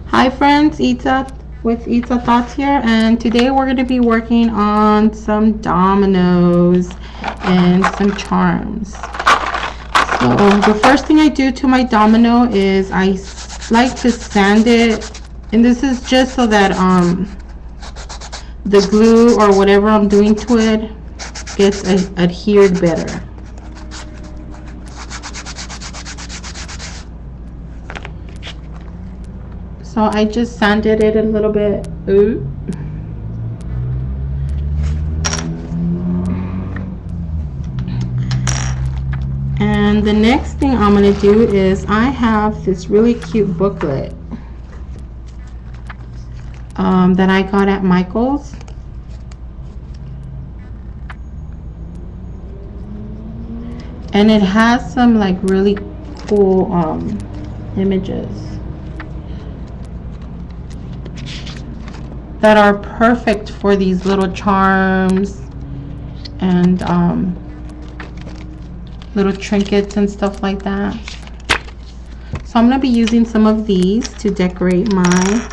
Hi friends, Itza with Itza Thoughts here, and today we're going to be working on some dominoes and some charms. So the first thing I do to my domino is I like to sand it, and this is just so that the glue or whatever I'm doing to it gets adhered better. So I just sanded it a little bit. Ooh. And the next thing I'm going to do is I have this really cute booklet that I got at Michael's. And it has some like really cool images that are perfect for these little charms and little trinkets and stuff like that. So I'm going to be using some of these to decorate my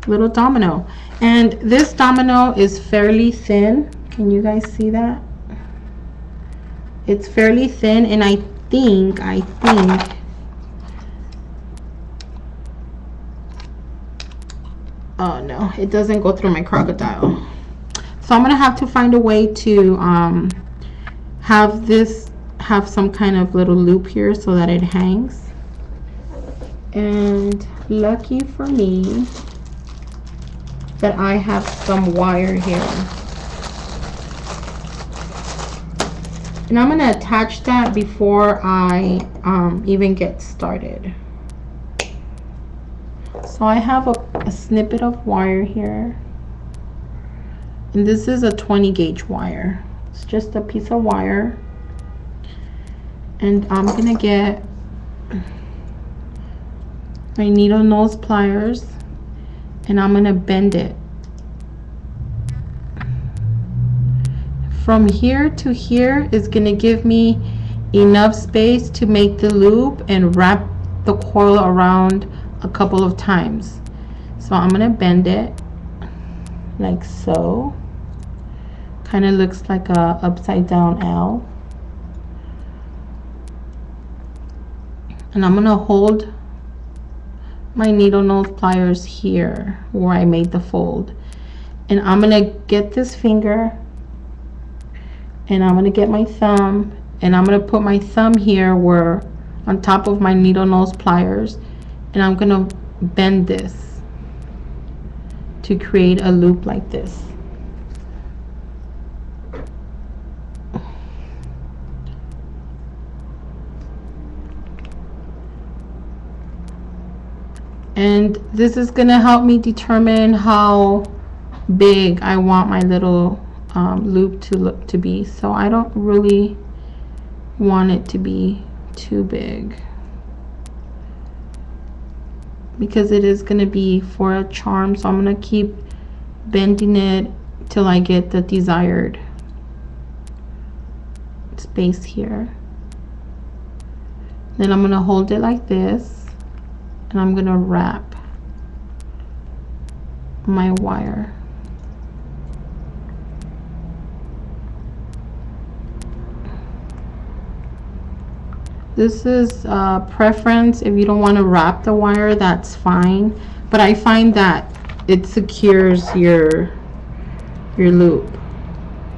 little domino. And this domino is fairly thin. Can you guys see that? It's fairly thin, and I think oh no, it doesn't go through my crocodile. So I'm gonna have to find a way to have some kind of little loop here so that it hangs. And lucky for me that I have some wire here. And I'm gonna attach that before I even get started. So I have a snippet of wire here, and this is a 20 gauge wire. It's just a piece of wire, and I'm gonna get my needle nose pliers, and I'm gonna bend it from here to here. Is gonna give me enough space to make the loop and wrap the coil around a couple of times. So I'm gonna bend it like so. Kind of looks like a upside down L. And I'm gonna hold my needle nose pliers here where I made the fold. And I'm gonna get this finger, and I'm gonna get my thumb, and I'm gonna put my thumb here where on top of my needle nose pliers, and I'm gonna bend this to create a loop like this. And this is gonna help me determine how big I want my little loop to be. So I don't really want it to be too big, because it is going to be for a charm. So I'm going to keep bending it till I get the desired space here. Then I'm going to hold it like this, and I'm going to wrap my wire. This is preference. If you don't want to wrap the wire, that's fine, but I find that it secures your loop.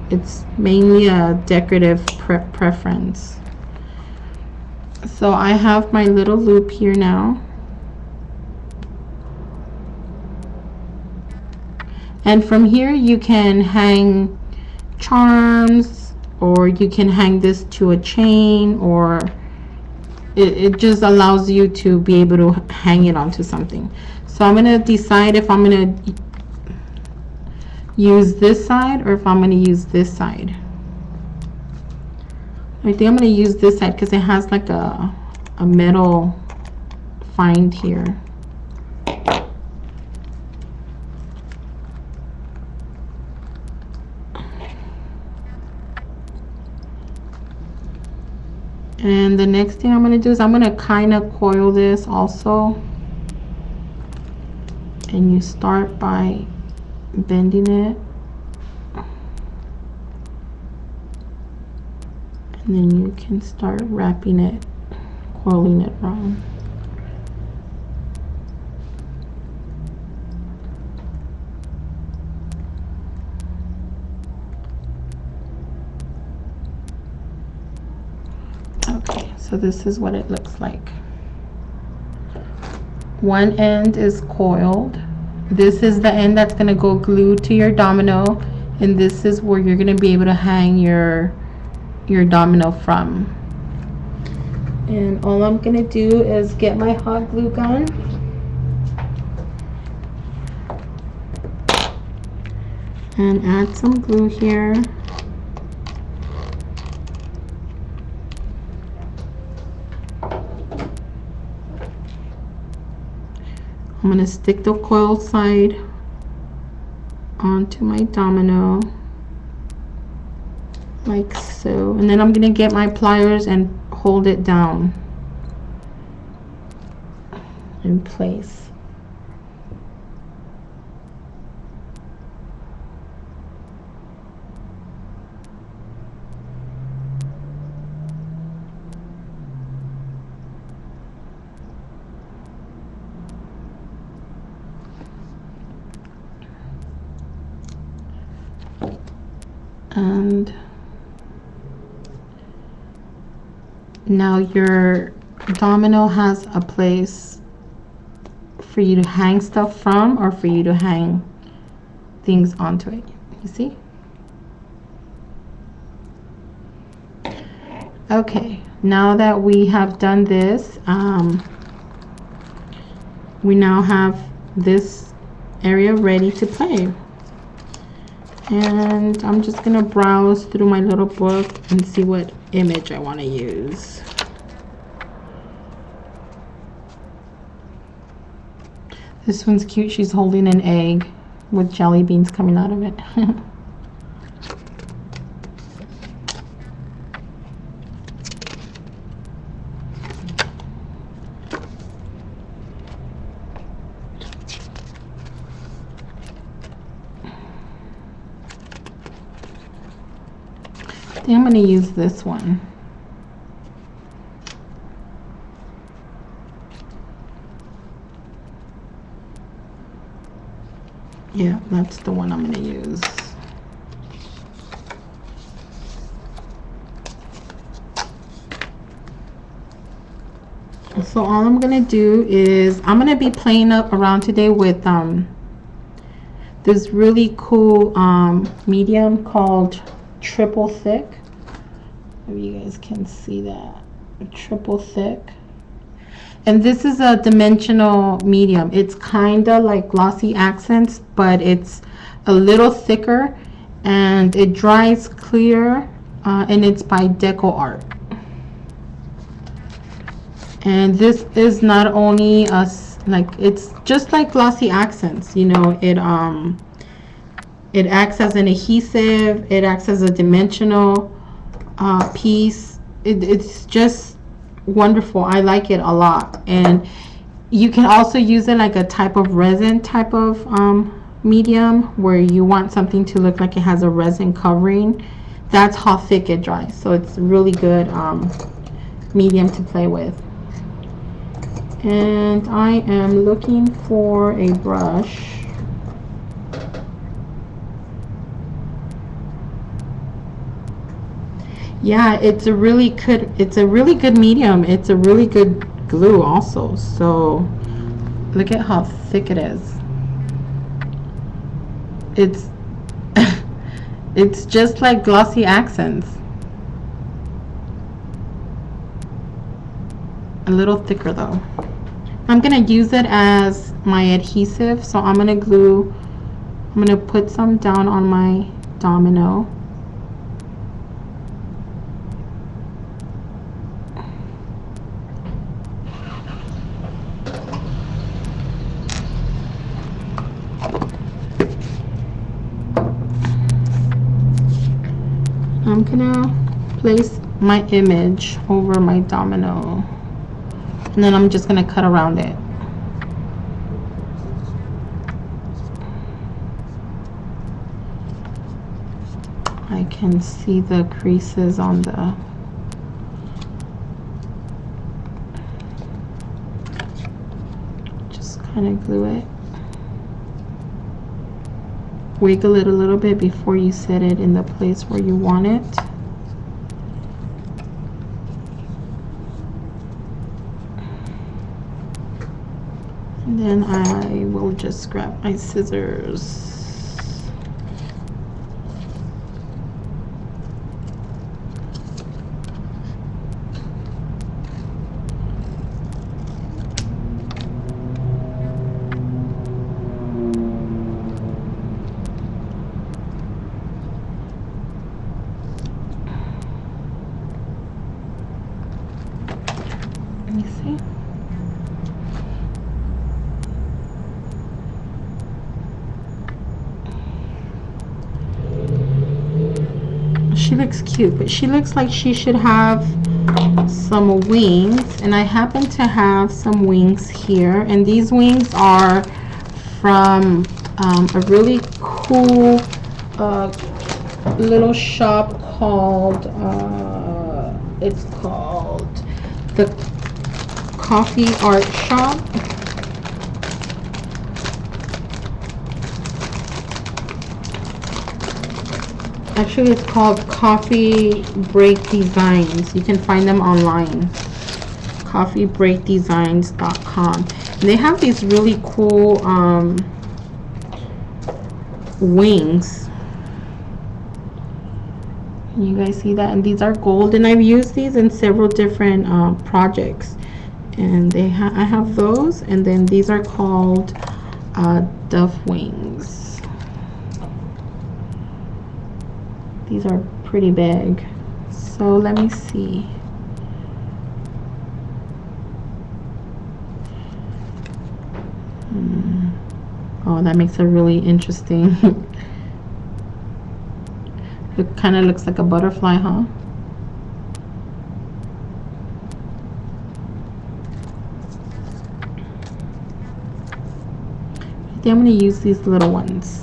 It's mainly a decorative preference. So I have my little loop here now, and from here you can hang charms, or you can hang this to a chain, or it just allows you to be able to hang it onto something. So I'm going to decide if I'm going to use this side or if I'm going to use this side. I think I'm going to use this side because it has like a metal find here. And the next thing I'm going to do is I'm going to kind of coil this also. and you start by bending it, and then you can start wrapping it, coiling it around. Okay, so this is what it looks like. One end is coiled. This is the end that's going to go glued to your domino, and this is where you're going to be able to hang your domino from. And all I'm going to do is get my hot glue gun and add some glue here. I'm going to stick the coil side onto my domino like so, and then I'm going to get my pliers and hold it down in place. And now your domino has a place for you to hang stuff from, or for you to hang things onto it. You see? Okay, now that we have done this, we now have this area ready to play. And I'm just gonna browse through my little book and see what image I want to use. This one's cute. She's holding an egg with jelly beans coming out of it. I think I'm going to use this one. Yeah, that's the one I'm going to use. So all I'm going to do is I'm going to be playing around today with this really cool medium called triple thick. Maybe you guys can see that. Triple thick. And this is a dimensional medium. It's kind of like glossy accents, but it's a little thicker, and it dries clear, and it's by Deco Art. And this is not only it's just like glossy accents, you know. It acts as an adhesive. It acts as a dimensional piece. It's just wonderful. I like it a lot. And you can also use it like a type of resin type of medium, where you want something to look like it has a resin covering. That's how thick it dries. So it's really good medium to play with. And I am looking for a brush. Yeah, it's a really good medium. It's a really good glue also. So look at how thick it is. It's it's just like glossy accents. A little thicker though. I'm gonna use it as my adhesive, so I'm gonna put some down on my domino. I'm gonna place my image over my domino, and then I'm just gonna cut around it. I can see the creases on the just kind of glue it. Wiggle it a little bit before you set it in the place where you want it. And then I will just grab my scissors. Let me see. She looks cute, but she looks like she should have some wings, and I happen to have some wings here, and these wings are from a really cool little shop called it's called the Coffee Art Shop. Actually, it's called Coffee Break Designs. You can find them online. coffeebreakdesigns.com. And they have these really cool wings. You guys see that? And these are gold, and I've used these in several different projects. And I have those, and then these are called dove wings. These are pretty big. So let me see. Oh, that makes it really interesting. It kind of looks like a butterfly, huh? I think I'm going to use these little ones.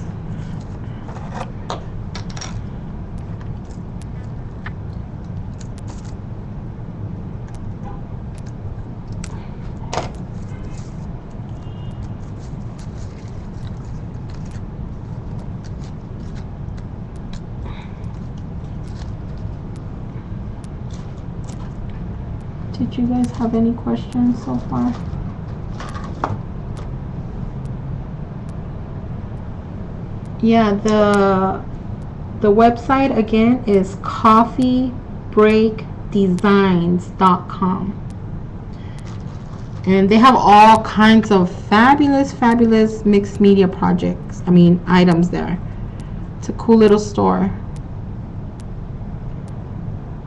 Did you guys have any questions so far? Yeah, the website again is coffeebreakdesigns.com. And they have all kinds of fabulous mixed media projects. I mean, items there. It's a cool little store.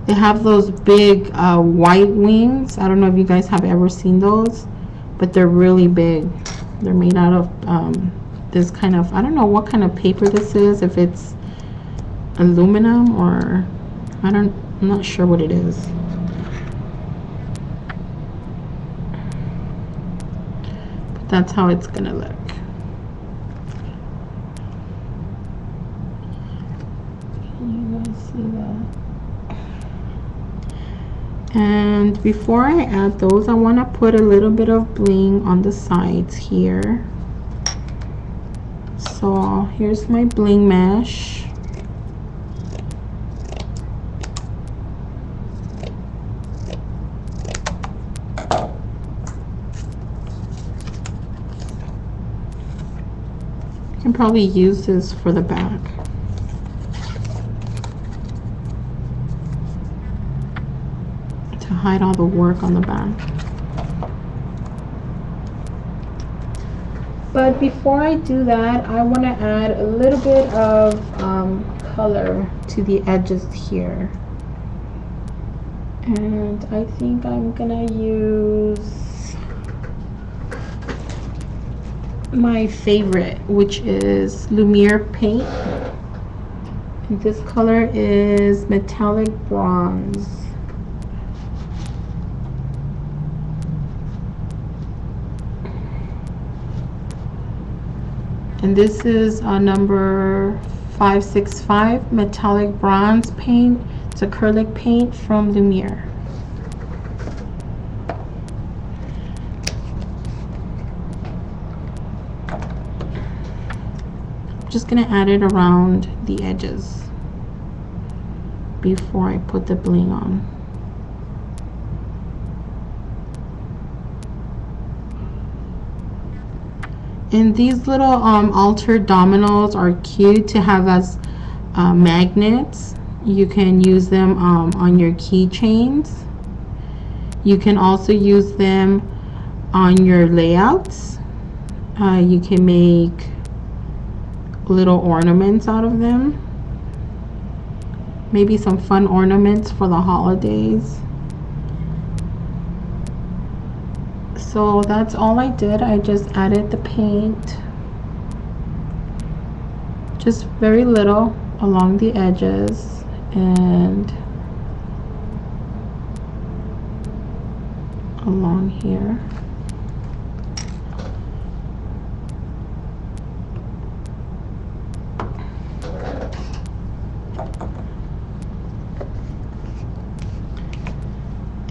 They have those big white wings. I don't know if you guys have ever seen those, but they're really big. They're made out of this kind of, I don't know what kind of paper this is, if it's aluminum or I'm not sure what it is. But that's how it's gonna look. Can you guys see that? And before I add those, I want to put a little bit of bling on the sides here. So here's my bling mesh. You can probably use this for the back. Hide all the work on the back. But before I do that, I want to add a little bit of color to the edges here. And I think I'm gonna use my favorite, which is Lumiere paint. And this color is metallic bronze. And this is number 565 metallic bronze paint. It's acrylic paint from Lumiere. I'm just gonna add it around the edges before I put the bling on. And these little altered dominoes are cute to have as magnets. You can use them on your keychains. You can also use them on your layouts. You can make little ornaments out of them. Maybe some fun ornaments for the holidays. So that's all I did. I just added the paint, just very little along the edges and along here.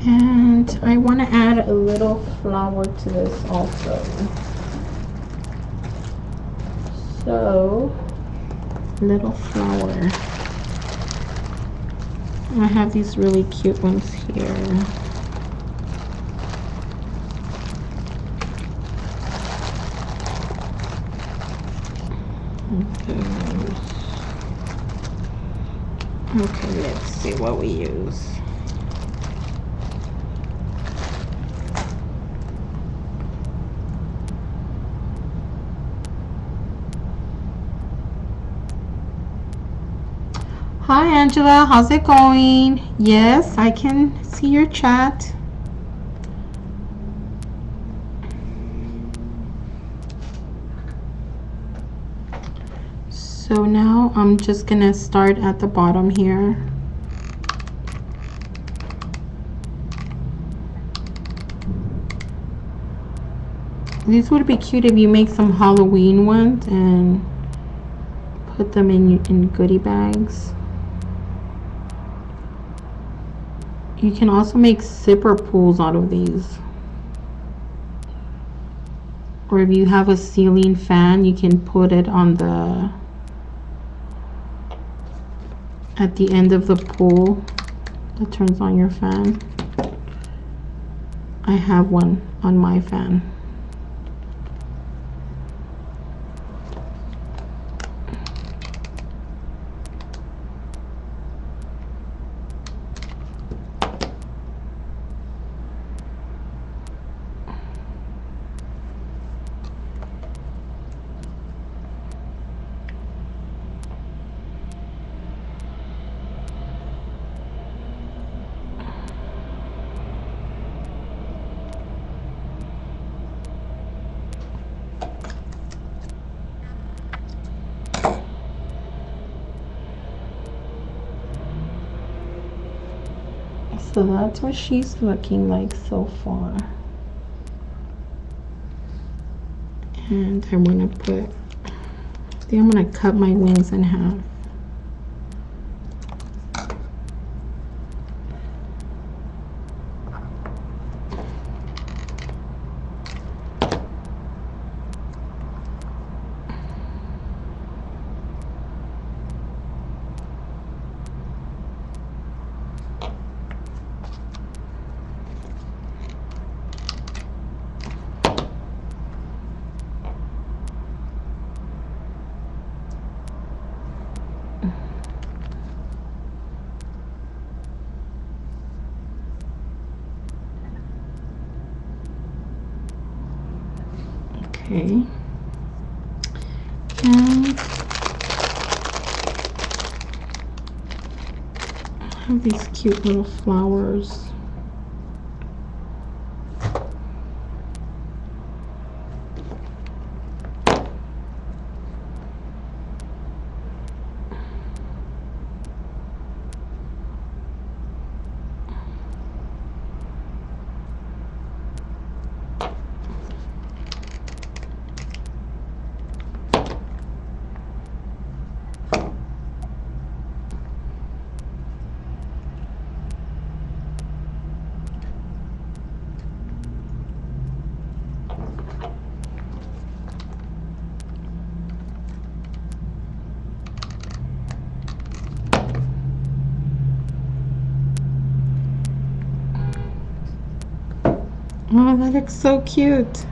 And I want to add a little flower to this also. So, little flower. I have these really cute ones here. Okay, let's see what we use. Hi Angela, how's it going? Yes, I can see your chat. So now I'm just gonna start at the bottom here. These would be cute if you make some Halloween ones and put them in goodie bags. You can also make zipper pulls out of these. Or if you have a ceiling fan, you can put it on at the end of the pull that turns on your fan. I have one on my fan. So that's what she's looking like so far. And I'm gonna I'm gonna cut my wings in half. Okay, and I have these cute little flowers. Oh, that looks so cute.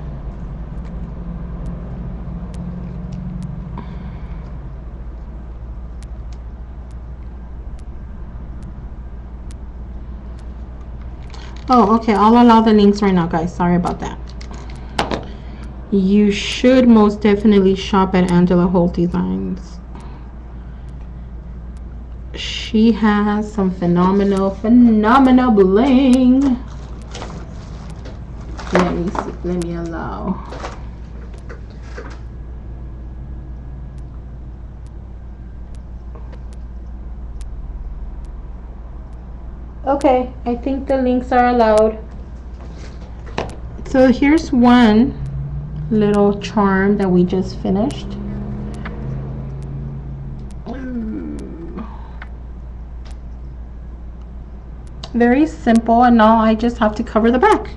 Oh, okay. I'll allow the links right now, guys. Sorry about that. You should most definitely shop at Angela Holt Designs. She has some phenomenal bling. Let me see. Let me allow. Okay, I think the links are allowed. So here's one little charm that we just finished. Very simple, and now I just have to cover the back.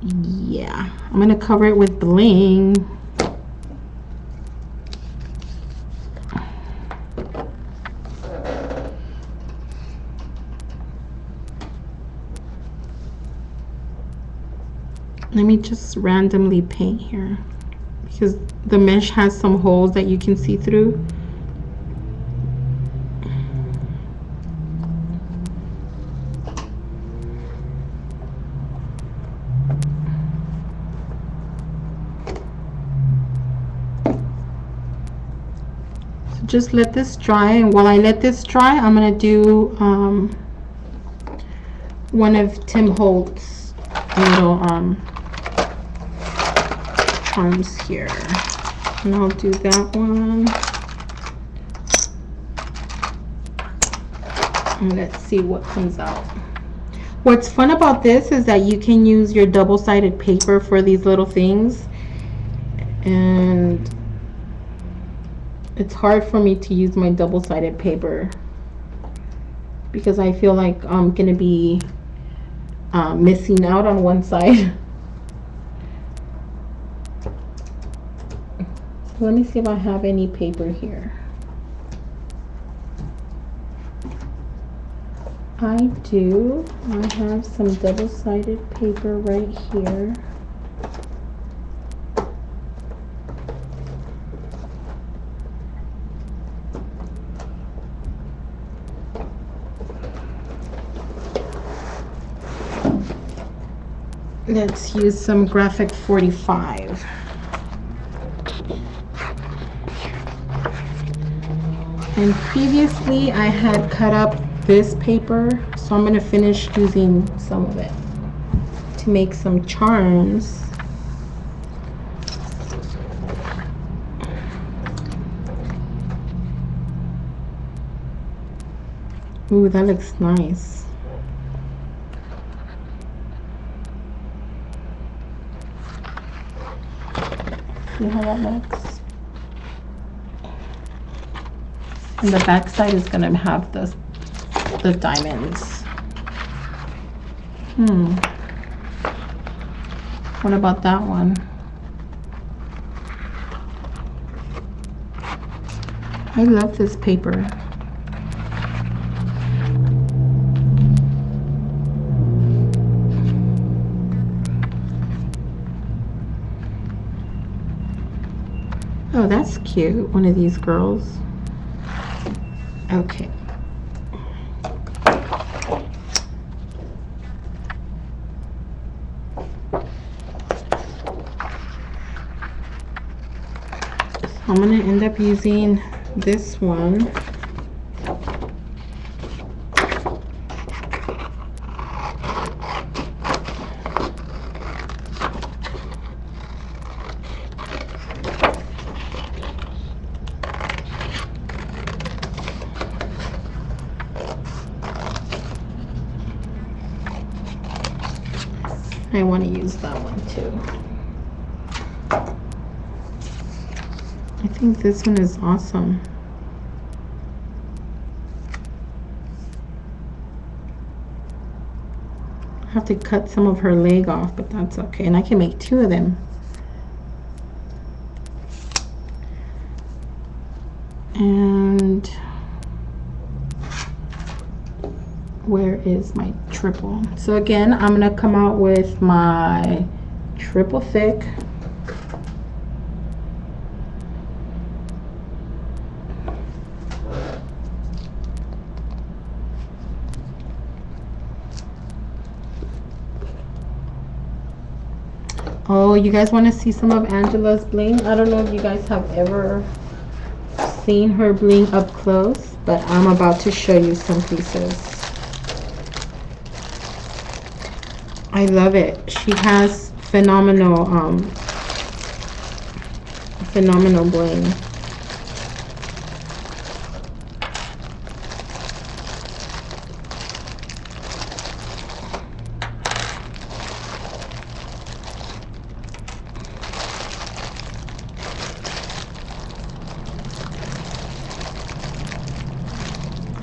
Yeah, I'm gonna cover it with bling. Let me just randomly paint here because the mesh has some holes that you can see through. So just let this dry, and while I let this dry, I'm gonna do one of Tim Holt's little charms here, and I'll do that one, and let's see what comes out. What's fun about this is that you can use your double-sided paper for these little things, and it's hard for me to use my double-sided paper because I feel like I'm gonna be missing out on one side. Let me see if I have any paper here. I do. I have some double-sided paper right here. Let's use some graphic 45. And previously I had cut up this paper, so I'm going to finish using some of it to make some charms. Ooh, that looks nice. See how that looks? And the back side is going to have the diamonds. What about that one? I love this paper. Oh, that's cute. One of these girls. Okay. I'm going to end up using this one. I want to use that one too. I think this one is awesome. I have to cut some of her leg off, but that's okay. And I can make two of them. And Where is my triple? So again, I'm gonna come out with my triple thick. Oh, you guys want to see some of Angela's bling? I don't know if you guys have ever seen her bling up close, but I'm about to show you some pieces. I love it. She has phenomenal bling.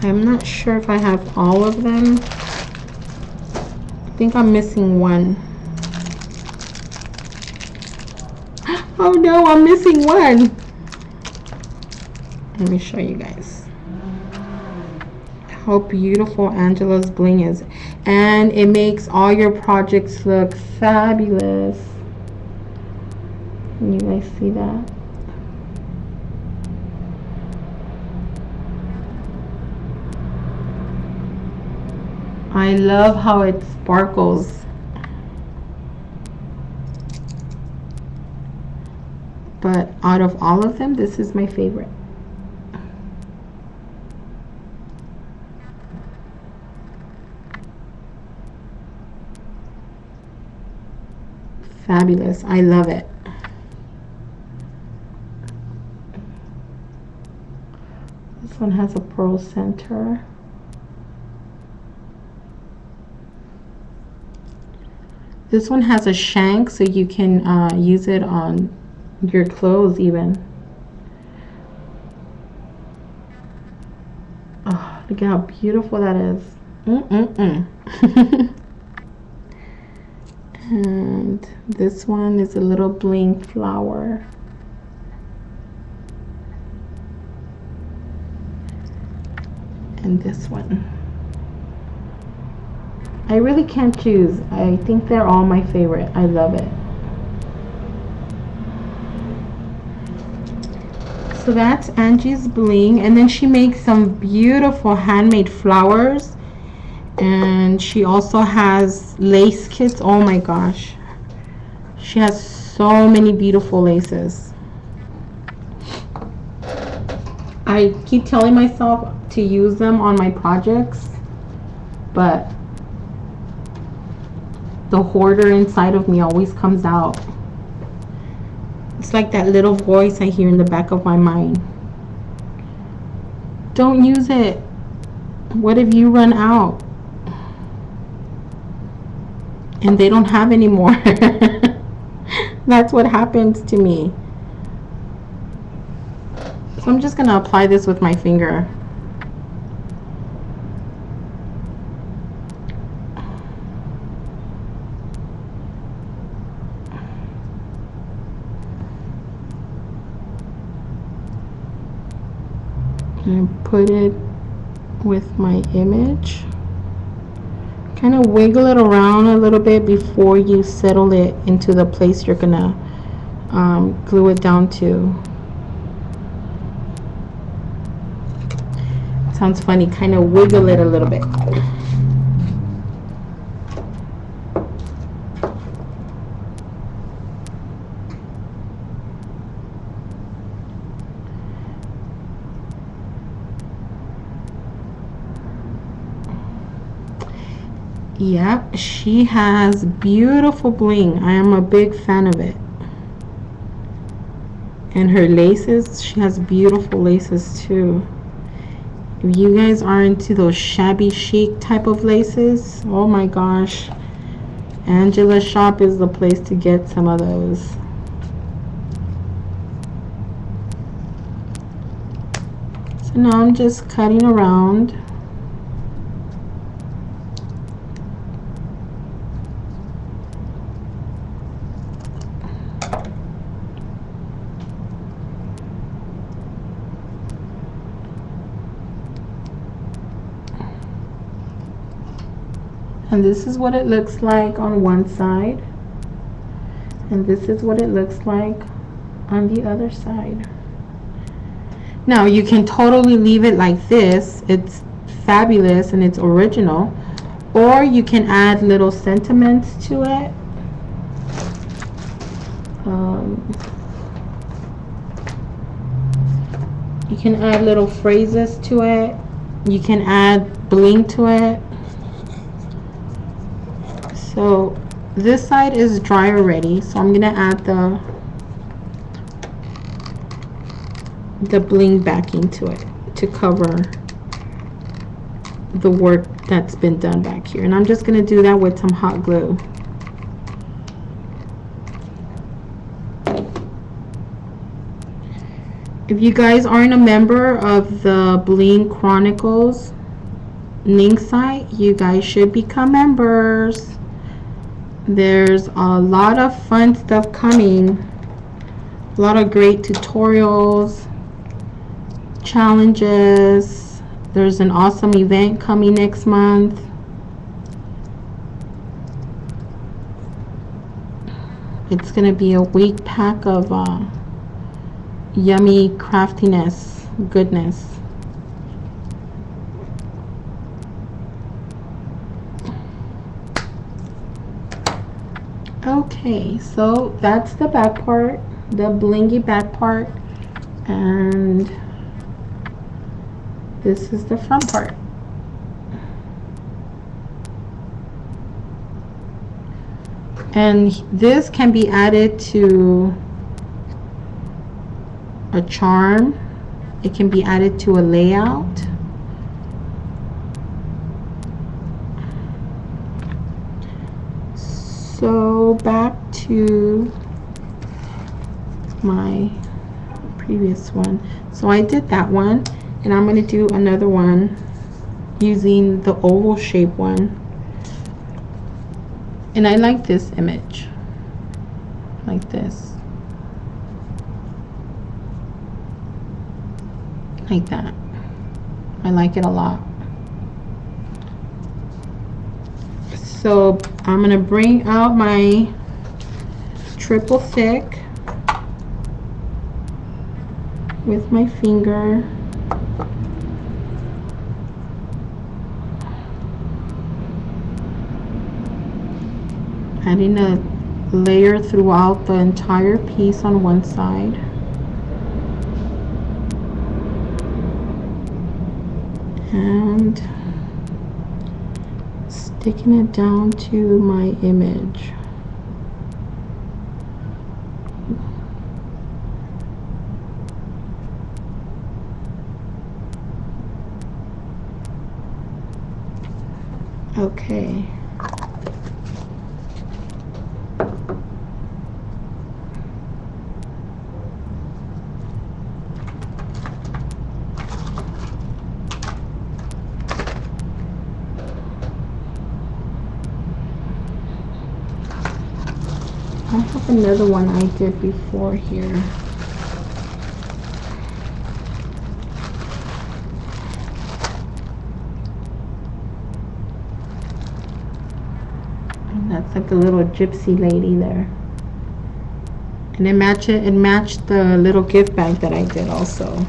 I'm not sure if I have all of them. I think I'm missing one. Oh no, I'm missing one. Let me show you guys how beautiful Angela's bling is. And it makes all your projects look fabulous. Can you guys see that? I love how it sparkles. But out of all of them, this is my favorite. Fabulous. I love it. This one has a pearl center. This one has a shank, so you can use it on your clothes even. Oh, look at how beautiful that is. And this one is a little bling flower. And this one. I really can't choose. I think they're all my favorite. I love it. So that's Angie's bling, and then she makes some beautiful handmade flowers, and she also has lace kits. Oh my gosh, she has so many beautiful laces. I keep telling myself to use them on my projects, but the hoarder inside of me always comes out. It's like that little voice I hear in the back of my mind. Don't use it. What if you run out and they don't have any more? That's what happens to me. So I'm just gonna apply this with my finger. And put it with my image. Kind of wiggle it around a little bit before you settle it into the place you're gonna glue it down to. Sounds funny, kind of wiggle it a little bit. Yep, she has beautiful bling. I am a big fan of it. And her laces, she has beautiful laces too. If you guys are into those shabby chic type of laces, oh my gosh, Angela's shop is the place to get some of those. So now I'm just cutting around. And this is what it looks like on one side. And this is what it looks like on the other side. Now you can totally leave it like this. It's fabulous and it's original. Or you can add little sentiments to it. You can add little phrases to it. You can add bling to it. So this side is dry already, so I'm gonna add the bling backing to it to cover the work that's been done back here. And I'm just gonna do that with some hot glue. If you guys aren't a member of the Bling Chronicles link site, you guys should become members. There's a lot of fun stuff coming. A lot of great tutorials, challenges. There's an awesome event coming next month. It's gonna be a week pack of yummy craftiness, goodness. Okay, so that's the back part, the blingy back part, and this is the front part. And this can be added to a charm. It can be added to a layout. So back to my previous one. So I did that one, and I'm going to do another one using the oval shape one. And I like this image, like this, like that. I like it a lot. So I'm going to bring out my triple thick with my finger. Adding a layer throughout the entire piece on one side. And sticking it down to my image. Okay. I have another one I did before here. And that's like a little gypsy lady there. And it matched the little gift bag that I did also.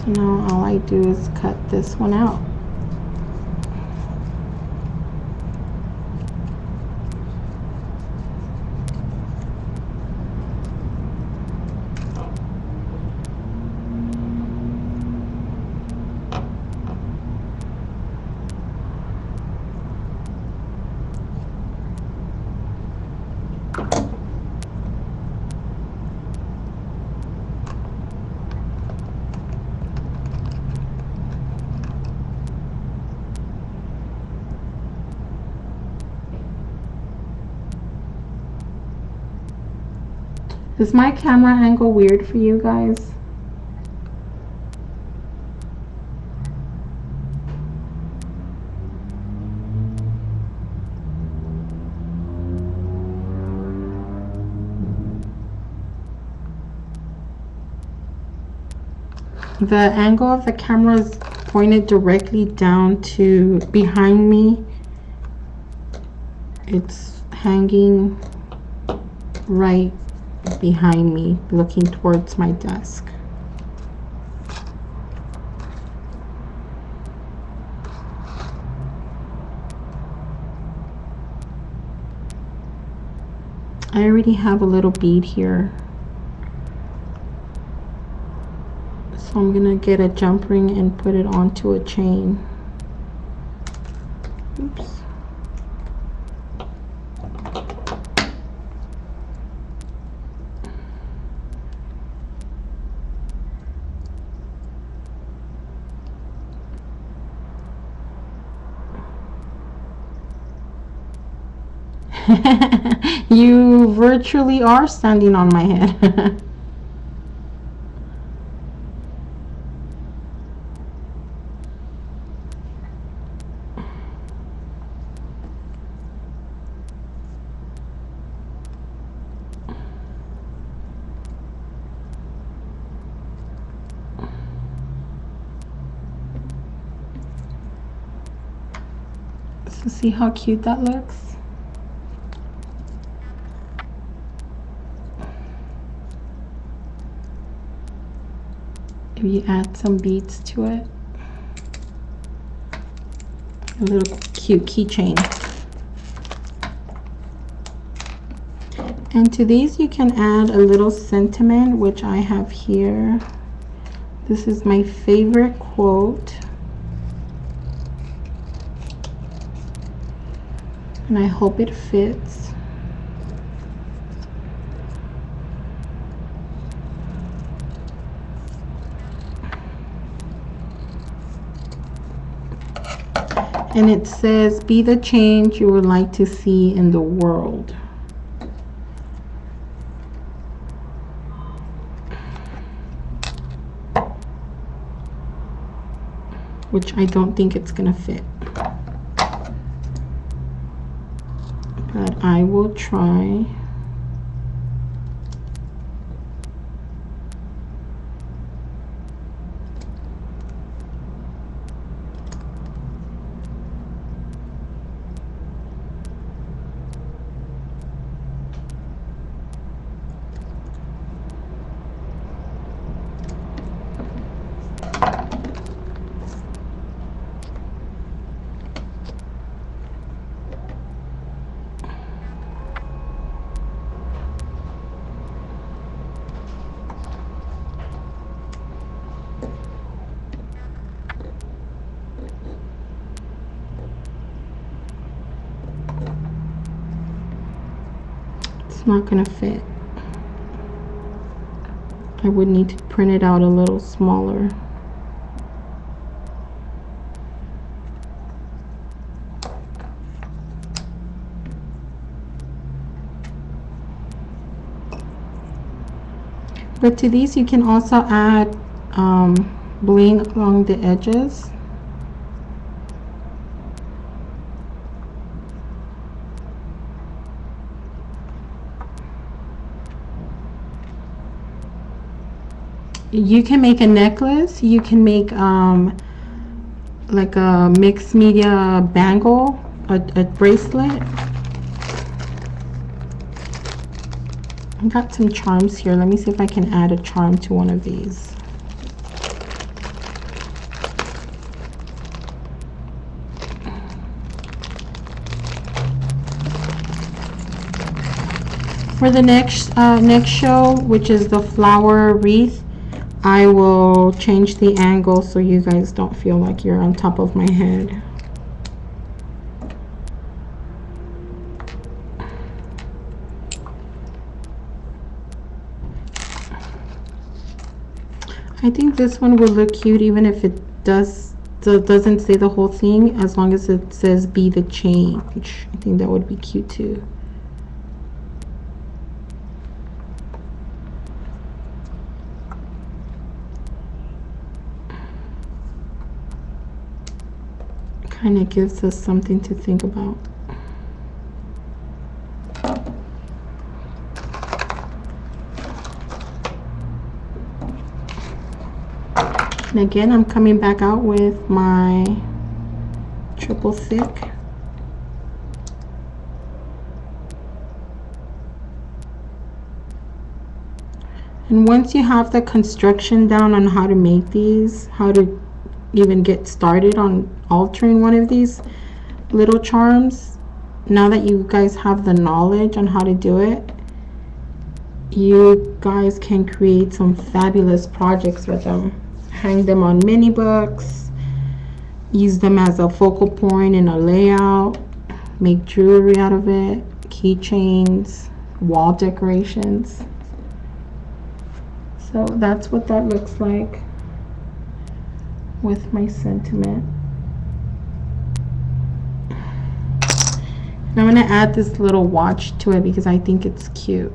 So now all I do is cut this one out. Is my camera angle weird for you guys? The angle of the camera is pointed directly down to behind me. It's hanging right behind me, looking towards my desk. I already have a little bead here, so I'm gonna get a jump ring and put it onto a chain. Oops. You virtually are standing on my head. So see how cute that looks? If you add some beads to it, a little cute keychain. And to these you can add a little sentiment, which I have here. This is my favorite quote, and I hope it fits. And it says, be the change you would like to see in the world. Which I don't think it's gonna fit. But I will try. Not gonna fit. I would need to print it out a little smaller. But to these you can also add bling along the edges. You can make a necklace, you can make like a mixed media bangle, a bracelet. I got some charms here. Let me see if I can add a charm to one of these. For the next show, which is the flower wreath, I will change the angle so you guys don't feel like you're on top of my head. I think this one would look cute even if it doesn't say the whole thing, as long as it says "be the change." I think that would be cute too. Kind of gives us something to think about. And again, I'm coming back out with my triple thick. And once you have the construction down on how to make these, how to even get started on altering one of these little charms, now that you guys have the knowledge on how to do it, you guys can create some fabulous projects with them. Hang them on mini books, use them as a focal point in a layout, make jewelry out of it, keychains, wall decorations. So that's what that looks like with my sentiment. And I'm going to add this little watch to it because I think it's cute.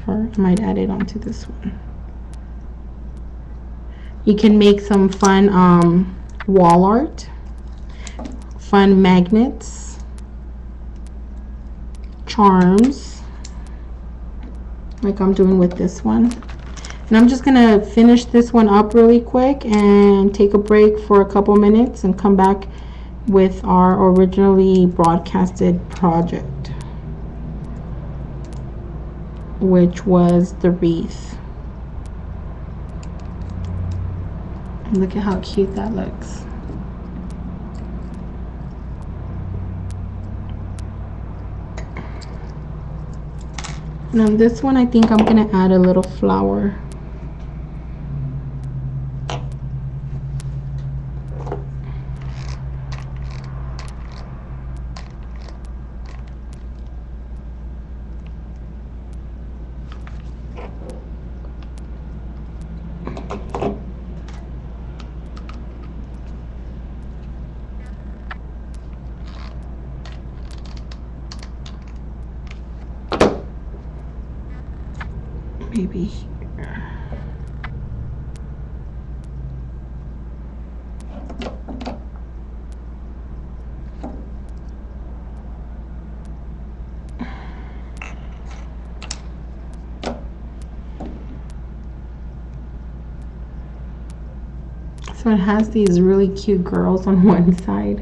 Or I might add it onto this one. You can make some fun wall art, fun magnets, charms, like I'm doing with this one. And I'm just gonna finish this one up really quick and take a break for a couple minutes and come back with our originally broadcasted project, which was the wreath. Look at how cute that looks. And on this one, I think I'm gonna add a little flower. Maybe here. So it has these really cute girls on one side,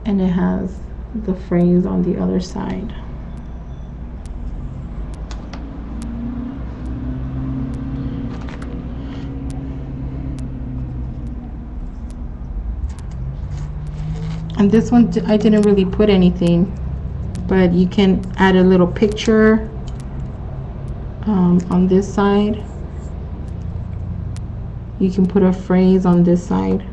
and it has the phrase on the other side. And this one I didn't really put anything, but you can add a little picture on this side. You can put a phrase on this side.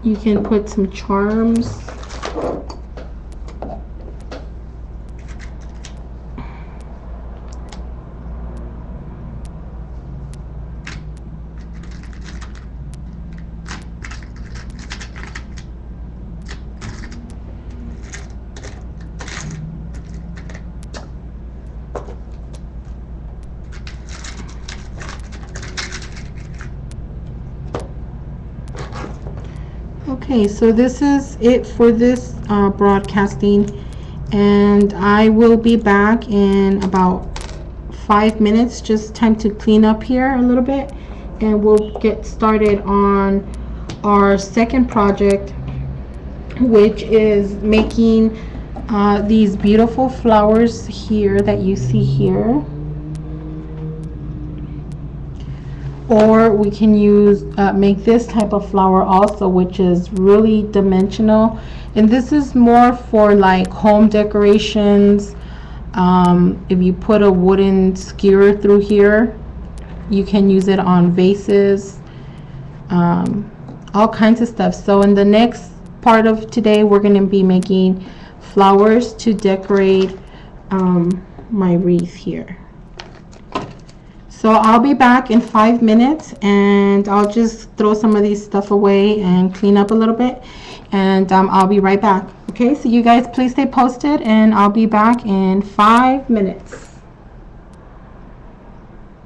You can put some charms. Okay, so this is it for this broadcasting, and I will be back in about 5 minutes. Just time to clean up here a little bit, and we'll get started on our second project, which is making these beautiful flowers here that you see here. or we can use make this type of flower also, which is really dimensional, and this is more for like home decorations. If you put a wooden skewer through here, you can use it on vases, all kinds of stuff. So in the next part of today, we're going to be making flowers to decorate my wreath here. So I'll be back in 5 minutes, and I'll just throw some of these stuff away and clean up a little bit, and I'll be right back. Okay, so you guys please stay posted, and I'll be back in 5 minutes.